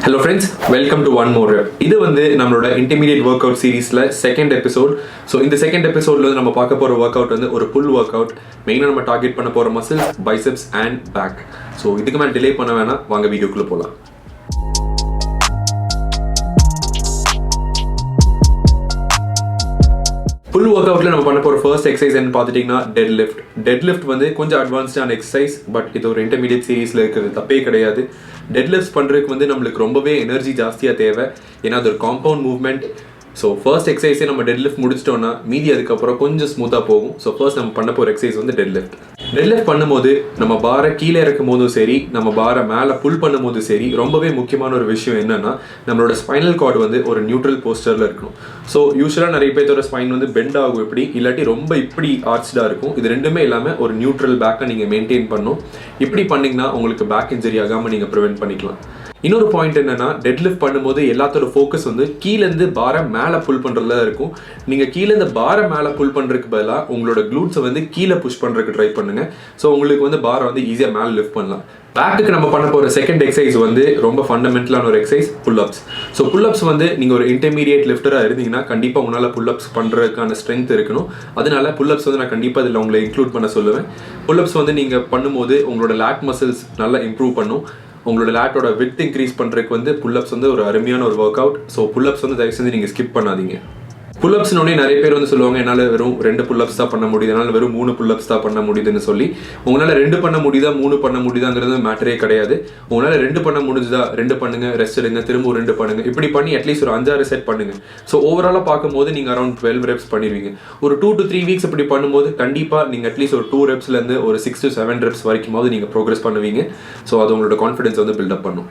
Hello friends, welcome to one more. இது வந்து நம்மளோட intermediate workout seriesல second episode. So இந்த second episodeல நம்ம பார்க்க போற workout வந்து ஒரு pull workout. மெயினா நம்ம டார்கெட் பண்ண போற muscles, biceps and back. So இதுக்கு மேல டிலே பண்ண வேணாம், வாங்க வீடியோக்குள்ள போலாம். புல் ஒர்க் அவுட்ல நம்ம பண்ண போற ஃபர்ஸ்ட் எக்ஸசைஸ் என்ன பார்த்துட்டீங்கன்னா டெட்லிஃப்ட் வந்து கொஞ்சம் அட்வான்ஸ்டான எக்ஸசைஸ், பட் இது ஒரு இன்டர்மீடியட் சீரீஸ்ல இருக்கிறது தப்பே கிடையாது. டெட்லிஃப்ட்ஸ் பண்றதுக்கு வந்து நம்மளுக்கு ரொம்பவே எனர்ஜி ஜாஸ்தியாக தேவை, ஏன்னா அது ஒரு காம்பவுண்ட் மூவ்மெண்ட். ஸோ ஃபர்ஸ்ட் எக்ஸசைஸே நம்ம டெட்லிஃப்ட் முடிச்சிட்டோம்னா மீதி அதுக்கப்புறம் கொஞ்சம் ஸ்மூத்தாக போகும். ஸோ ஃபர்ஸ்ட் நம்ம பண்ண போகிற எக்ஸசைஸ் வந்து டெட்லிஃப்ட் பண்ணும்போது நம்ம பாரை கீழே இறக்கும் போதும் சரி, நம்ம பாரை மேலே புல் பண்ணும் போதும் சரி, ரொம்பவே முக்கியமான ஒரு விஷயம் என்னன்னா நம்மளோட ஸ்பைனல் கார்டு வந்து ஒரு நியூட்ரல் போஸ்டரில் இருக்கணும். ஸோ யூஸ்வலாக நிறைய பேர்த்தோட ஸ்பைன் வந்து பெண்ட் ஆகும் இப்படி, இல்லாட்டி ரொம்ப இப்படி ஆர்ச்டாக இருக்கும். இது ரெண்டுமே இல்லாமல் ஒரு நியூட்ரல் பேக்கை நீங்கள் மெயின்டைன் பண்ணணும். இப்படி பண்ணிங்கன்னா உங்களுக்கு பேக் இன்ஜரி ஆகாமல் நீங்கள் ப்ரிவென்ட் பண்ணிக்கலாம். இன்னொரு பாயிண்ட் என்னன்னா, டெட்லிஃப்ட் பண்ணும்போது எல்லாத்தோட ஃபோக்கஸ் வந்து கீழேருந்து பாரை மேலே புல் பண்ணுறதுல இருக்கும். நீங்கள் கீழேருந்து பாரை மேலே புல் பண்ணுறதுக்கு பதிலாக உங்களோட க்ளூட்ஸை வந்து கீழே புஷ் பண்ணுறதுக்கு ட்ரை பண்ணுங்கள். ஸோ உங்களுக்கு வந்து பாரை வந்து ஈஸியாக மேலே லிஃப்ட் பண்ணலாம். பேக்குக்கு நம்ம பண்ண போகிற செகண்ட் எக்ஸசைஸ் வந்து ரொம்ப ஃபண்டமெண்டலான ஒரு எக்ஸசைஸ், புல்அப்ஸ். ஸோ புல்அப்ஸ் வந்து நீங்கள் ஒரு இன்டர்மீடியேட் லிஃப்டராக இருந்தீங்கன்னா கண்டிப்பாக உங்களால் புல்அப்ஸ் பண்ணுறதுக்கான ஸ்ட்ரென்த் இருக்கணும். அதனால புல்அப்ஸ் வந்து நான் கண்டிப்பாக இதில் உங்களை இன்க்ளூட் பண்ண சொல்லுவேன். புல்அப்ஸ் வந்து நீங்கள் பண்ணும்போது உங்களோட லேட் மசில்ஸ் நல்லா இம்ப்ரூவ் பண்ணும். உங்களோட லேட்டோட வித் இன்க்ரீஸ் பண்ணுறதுக்கு வந்து புல்அப்ஸ் வந்து ஒரு அருமையான ஒரு ஒர்க் அவுட். ஸோ புல்அப்ஸ் வந்து தயவு செஞ்சு நீங்கள் ஸ்கிப் பண்ணாதீங்க. புல்அப்ஸ்னோடனே நிறைய பேர் வந்து சொல்லுவாங்க, என்னால் வெறும் 2 புல்அப்ஸ் தான் பண்ண முடியுது, என்னால் வெறும் 3 புல்அப்ஸ் தான் பண்ண முடியுதுன்னு சொல்லி. உங்களால் 2 பண்ண முடியுதா 3 பண்ண முடியுதாங்கிறது மேட்டரே கிடையாது. உங்களால் 2 பண்ண முடிஞ்சுதா 2 பண்ணுங்க, ரெஸ்ட் எடுங்க, திரும்ப 2 பண்ணுங்க. இப்படி பண்ணி அட்லீஸ்ட் ஒரு 5-6 செட் பண்ணுங்க. ஸோ ஓவராலாக பார்க்கும்போது நீங்கள் அரௌண்ட் 12 ரெப்ஸ் பண்ணிடுவீங்க. ஒரு 2 to 3 வீக்ஸ் இப்படி பண்ணும்போது கண்டிப்பாக நீங்கள் அட்லீஸ்ட் ஒரு 2 ரெப்ஸ்லேருந்து ஒரு 6 to 7 ரெப்ஸ் வரைக்குமாவது நீங்கள் ப்ரோக்ரஸ் பண்ணுவீங்க. ஸோ அது உங்களோட கான்ஃபிடன்ஸ் வந்து பில்டப் பண்ணும்.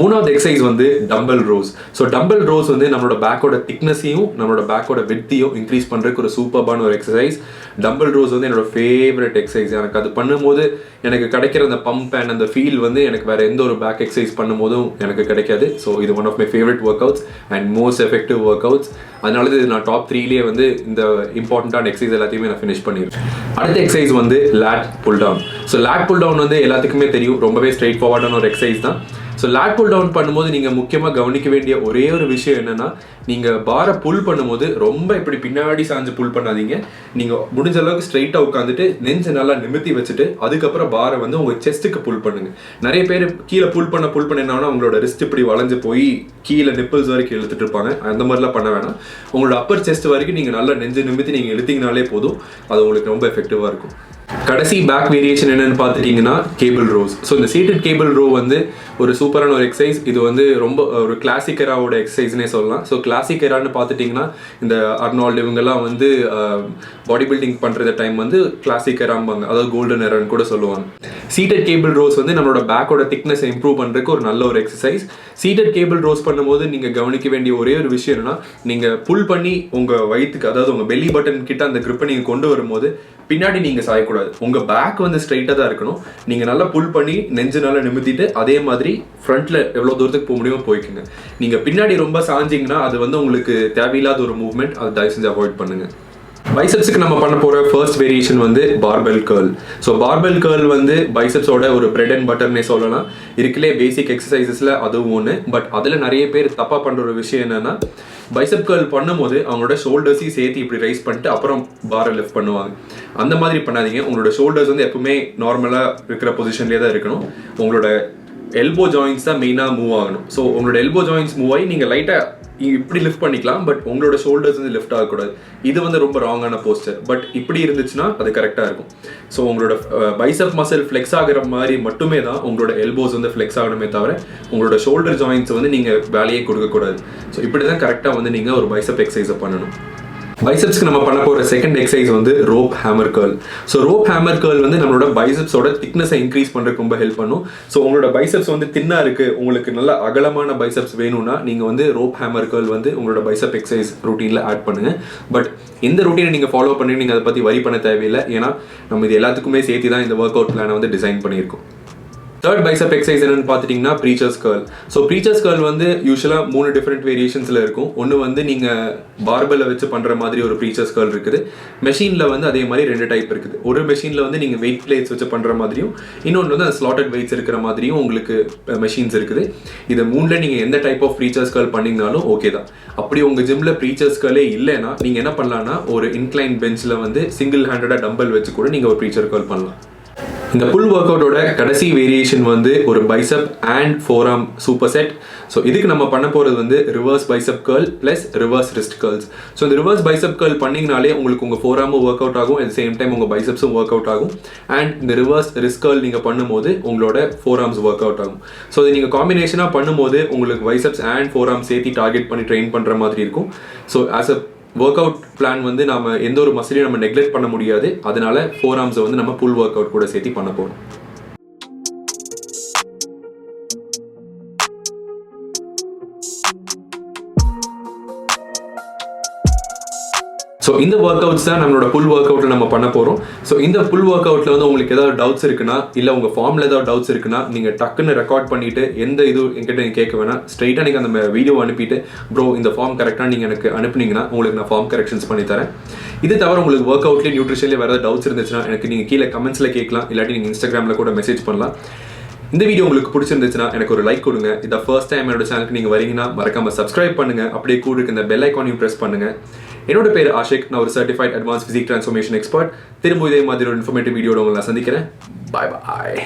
மூணாவது எக்ஸசைஸ் வந்து dumbbell rose. So dumbbell rose வந்து நம்மளோட பேக்கோட திக்னஸையும் நம்மளோட பேக்கோட வித்தையும் இன்க்ரீஸ் பண்ணுறதுக்கு ஒரு சூப்பர்பான ஒரு எக்ஸசைஸ். டம்பல் ரோஸ் வந்து என்னோட ஃபேவரட் எக்ஸசைஸ். எனக்கு அது பண்ணும்போது எனக்கு கிடைக்கிற அந்த பம்ப் அண்ட் அந்த ஃபீல் வந்து எனக்கு வேற எந்த ஒரு பேக் எக்ஸசைஸ் பண்ணும்போதும் எனக்கு கிடைக்காது. ஸோ இது one of my favourite workouts and most effective workouts. அதனால இது நான் டாப் 3லேயே வந்து இந்த இம்பார்ட்டண்டான எக்ஸசைஸ் எல்லாத்தையுமே நான் ஃபினிஷ் பண்ணிடுறேன். அடுத்த எக்ஸசைஸ் வந்து lat pull down. So lat pull down வந்து எல்லாத்துக்குமே தெரியும், ரொம்பவே ஸ்ட்ரெயிட் ஃபார்வர்டான ஒரு எக்ஸசைஸ் தான். ஸோ லேட் புல் டவுன் பண்ணும்போது நீங்கள் முக்கியமாக கவனிக்க வேண்டிய ஒரே ஒரு விஷயம் என்னன்னா, நீங்கள் பாரை புல் பண்ணும்போது ரொம்ப இப்படி பின்னாடி சாஞ்சு புல் பண்ணாதீங்க. நீங்கள் முடிஞ்ச அளவுக்கு ஸ்ட்ரைட்டாக உட்காந்துட்டு நெஞ்சை நல்லா நிமித்தி வச்சுட்டு அதுக்கப்புறம் பாரை வந்து உங்கள் செஸ்ட்டுக்கு புல் பண்ணுங்க. நிறைய பேர் கீழே புல் பண்ண என்னன்னா உங்களோட ரிஸ்ட் இப்படி வளைஞ்சு போய் கீழே நிப்பிள்ஸ் வரைக்கும் இழுத்துட்டு இருப்பாங்க. அந்த மாதிரிலாம் பண்ண வேணாம். உங்களோட அப்பர் செஸ்ட் வரைக்கும் நீங்கள் நல்லா நெஞ்சு நிமித்தி நீங்கள் இழுத்தீங்கனாலே போதும், அது உங்களுக்கு ரொம்ப எஃபெக்டிவாக இருக்கும். கடைசி பேக் வேரியேஷன் என்னன்னு பார்த்துட்டீங்கன்னா கேபிள் ரோஸ். ஸோ இந்த சீட்டட் கேபிள் ரோ வந்து ஒரு சூப்பரான ஒரு எக்ஸசைஸ். இது வந்து ரொம்ப ஒரு கிளாசிக் எராவோட எக்ஸசைஸ்னே சொல்லலாம். ஸோ கிளாசிக் எரான்னு பார்த்துட்டிங்கன்னா இந்த அர்னால்டு இவங்கெல்லாம் வந்து பாடி பில்டிங் பண்ணுற டைம் வந்து கிளாசிக் எராம்பாங்க, அதாவது கோல்டன் எரான்னு கூட சொல்லுவாங்க. சீட்டட் கேபிள் ரோஸ் வந்து நம்மளோட பேக்கோட திக்னஸ் இம்ப்ரூவ் பண்ணுறதுக்கு ஒரு நல்ல ஒரு எக்ஸசைஸ். சீட்டட் கேபிள் ரோஸ் பண்ணும்போது நீங்கள் கவனிக்க வேண்டிய ஒரே ஒரு விஷயம் என்னன்னா, நீங்கள் புல் பண்ணி உங்கள் வயிற்றுக்கு, அதாவது உங்கள் பெல்லி பட்டன் கிட்ட அந்த கிரிப்பை நீங்கள் கொண்டு வரும்போது பின்னாடி நீங்கள் சாயக்கூடாது. உங்கள் பேக் வந்து ஸ்ட்ரைட்டாக தான் இருக்கணும். நீங்கள் நல்லா புல் பண்ணி நெஞ்சு நல்லா நிமித்திட்டு அதே மாதிரி ஃப்ரண்ட்டில் எவ்வளோ தூரத்துக்கு போக முடியுமோ போய்க்குங்க. நீங்கள் பின்னாடி ரொம்ப சாஞ்சிங்கன்னா அது வந்து உங்களுக்கு தேவையில்லாத ஒரு மூவ்மெண்ட், அதை தயவு செஞ்சு அவாய்ட் பண்ணுங்கள். பைசெப்ஸுக்கு நம்ம பண்ண போகிற ஃபர்ஸ்ட் வேரியேஷன் வந்து barbell curl. So barbell curl வந்து பைசெப்ஸோட ஒரு பிரெட் அண்ட் பட்டர்னே சொல்லலாம். இருக்கலே பேசிக் எக்ஸசைசஸில் அதுவும் ஒன்று. பட் அதில் நிறைய பேர் தப்பாக பண்ணுற ஒரு விஷயம் என்னென்னா, பைசெப் கர்ல் பண்ணும்போது அவங்களோட ஷோல்டர்ஸையும் சேர்த்து இப்படி ரைஸ் பண்ணிட்டு அப்புறம் பாரை லிஃப்ட் பண்ணுவாங்க. அந்த மாதிரி பண்ணாதீங்க. உங்களோட ஷோல்டர்ஸ் வந்து எப்பவுமே நார்மலாக இருக்கிற பொசிஷன்லேயே தான் இருக்கணும். உங்களோட எல்போ ஜாயின்ஸ் தான் மெயினாக மூவ் ஆகணும். ஸோ உங்களோட எல்போ ஜாயின்ஸ் மூவ் ஆகி நீங்கள் லைட்டாக இப்படி லிஃப்ட் பண்ணிக்கலாம், பட் உங்களோட ஷோல்டர்ஸ் வந்து லிஃப்ட் ஆகக்கூடாது. இது வந்து ரொம்ப ராங்கான போஸ்டர். பட் இப்படி இருந்துச்சுன்னா அது கரெக்டாக இருக்கும். ஸோ உங்களோட பைசெப் மசில் ஃப்ளெக்ஸ் ஆகிற மாதிரி மட்டுமே தான் உங்களோட எல்போஸ் வந்து ஃப்ளெக்ஸ் ஆகணுமே தவிர உங்களோட ஷோல்டர் ஜாயின்ஸ் வந்து நீங்கள் வேலையே கொடுக்கக்கூடாது. ஸோ இப்படி தான் கரெக்டாக வந்து நீங்கள் ஒரு பைசெப் எக்ஸசைஸை பண்ணணும். பைசெப்ஸ்க்கு நம்ம பண்ண போகிற செகண்ட் எக்ஸசைஸ் வந்து rope hammer curl. So rope hammer curl வந்து நம்மளோட பைசெப்ஸோட திக்னஸை இன்க்ரீஸ் பண்ணுறதுக்கு ரொம்ப ஹெல்ப் பண்ணும். ஸோ உங்களோட பைசெப்ஸ் வந்து தின்னாக இருக்குது, உங்களுக்கு நல்ல அகலமான பைசெப்ஸ் வேணும்னா நீங்கள் வந்து ரோப் ஹேமர் கர்ல் வந்து உங்களோட பைசெப் எக்ஸசைஸ் ரூட்டீனில் ஆட் பண்ணுங்கள். பட் இந்த ரூட்டீனை நீங்கள் ஃபாலோ பண்ணி நீங்கள் அதை பற்றி வரி பண்ண தேவையில்லை. ஏன்னா நம்ம இது எல்லாத்துக்குமே சேர்த்து தான் இந்த ஒர்க் அவுட் பிளானை வந்து டிசைன் பண்ணியிருக்கோம். தேர்ட் பைசப் எக்ஸசைஸ் என்னன்னு பார்த்துட்டிங்கன்னா preachers curl. So preachers curl வந்து யூஸ்வலாக 3 டிஃப்ரெண்ட் வேரியேஷன்ஸில் இருக்கும். ஒன்று வந்து நீங்கள் பார்பெல்லை வச்சு பண்ணுற மாதிரி ஒரு ப்ரீச்சர்ஸ் கர்ல் இருக்குது. மெஷினில் வந்து அதே மாதிரி 2 டைப் இருக்குது. ஒரு மெஷினில் வந்து நீங்கள் வெயிட் பிளேட்ஸ் வச்சு பண்ணுற மாதிரியும், இன்னொன்று வந்து ஸ்லாட்டட் வெயிட்ஸ் இருக்கிற மாதிரியும் உங்களுக்கு மெஷின்ஸ் இருக்குது. இது 3ல நீங்கள் எந்த டைப் ஆஃப் ப்ரீச்சர்ஸ் கர்ல் பண்ணிங்கனாலும் ஓகே தான். அப்படி உங்கள் ஜிம்மில் ப்ரீச்சர்ஸ் கர்லே இல்லைன்னா நீங்கள் என்ன பண்ணலான்னா ஒரு இன்க்ளைன் பெஞ்சில் வந்து சிங்கிள் ஹேண்டடாக டம்பல் வச்சு கூட நீங்கள் ஒரு ப்ரீச்சர் கர்ல் பண்ணலாம். இந்த புல் ஒர்க் அவுட்டோட கடைசி வேரியேஷன் வந்து ஒரு bicep and forearm super set. So இதுக்கு நம்ம பண்ண போகிறது வந்து reverse bicep curl plus reverse wrist curls. So இந்த ரிவர்ஸ் பைசப் கர்ல் பண்ணிங்கனாலே உங்களுக்கு உங்கள் ஃபோராமும் ஒர்க் அவுட் ஆகும், அட் சேம் டைம் உங்கள் பைசப்ஸும் ஒர்க் அவுட் ஆகும். அண்ட் இந்த ரிவர்ஸ் ரிஸ்ட் கர்ல் நீங்கள் பண்ணும்போது உங்களோட ஃபோராம்ஸ் ஒர்க் அவுட் ஆகும். ஸோ இது நீங்கள் காம்பினேஷனாக பண்ணும்போது உங்களுக்கு பைசப்ஸ் அண்ட் ஃபோராம் சேர்த்து டார்கெட் பண்ணி ட்ரெயின் பண்ணுற மாதிரி இருக்கும். So as a work out plan வந்து நம்ம எந்த ஒரு மசிலையும் நம்ம நெக்லெக்ட் பண்ண முடியாது. அதனால ஃபோராம்ஸை வந்து நம்ம புல் ஒர்க் அவுட் கூட சேர்த்து பண்ண போகிறோம். ஸோ இந்த ஒர்க் அவுட்ஸ் தான் நம்மளோட புல் ஒர்க் அவுட்டில் நம்ம பண்ண போகிறோம். ஸோ இந்த புல் ஒர்க் அவுட்டில் வந்து உங்களுக்கு ஏதாவது டவுட்ஸ் இருக்குன்னா, இல்லை உங்கள் ஃபார்மில் ஏதாவது டவுட்ஸ் இருக்குன்னா நீங்கள் டக்குன்னு ரெக்கார்ட் பண்ணிவிட்டு எந்த இது என்கிட்ட நீங்கள் கேட்க வேணாம், ஸ்ட்ரைட்டாக நீங்கள் அந்த வீடியோ அனுப்பிட்டு ப்ரோ இந்த ஃபார்ம் கரெக்டாக நீங்கள் எனக்கு அனுப்புனீங்கன்னா உங்களுக்கு நான் ஃபார்ம் கரெக்ஷன்ஸ் பண்ணி தரேன். இது தவிர உங்களுக்கு ஒர்க் அவுட்லேயே நியூட்ரிஷன்லேயே வேறு ஏதாவது டவுட்ஸ் இருந்துச்சுன்னா எனக்கு நீங்கள் கீழே கமெண்ட்ஸில் கேட்கலாம், இல்லாட்டி நீங்கள் இன்ஸ்டாகிராமில் கூட மெசேஜ் பண்ணலாம். இந்த வீடியோ உங்களுக்கு பிடிச்சிருந்துச்சுன்னா எனக்கு ஒரு லைக் கொடுங்க. இதை ஃபர்ஸ்ட் டைம் என்னோட சேனலுக்கு நீங்கள் வரீங்கன்னா மறக்காமல் சப்ஸ்கிரைப் பண்ணுங்கள். அப்படியே கூட இருக்க இந்த பெல் ஐக்கானையும் ப்ரெஸ் பண்ணுங்கள். என்னோட பேர் ஆஷிக். நான் ஒரு certified advance physique transformation expert. திரும்ப இதே மாதிரி ஒரு இன்ஃபர்மேட்டிவ் வீடியோட உங்களை நான் சந்திக்கிறேன். பாய் பாய்.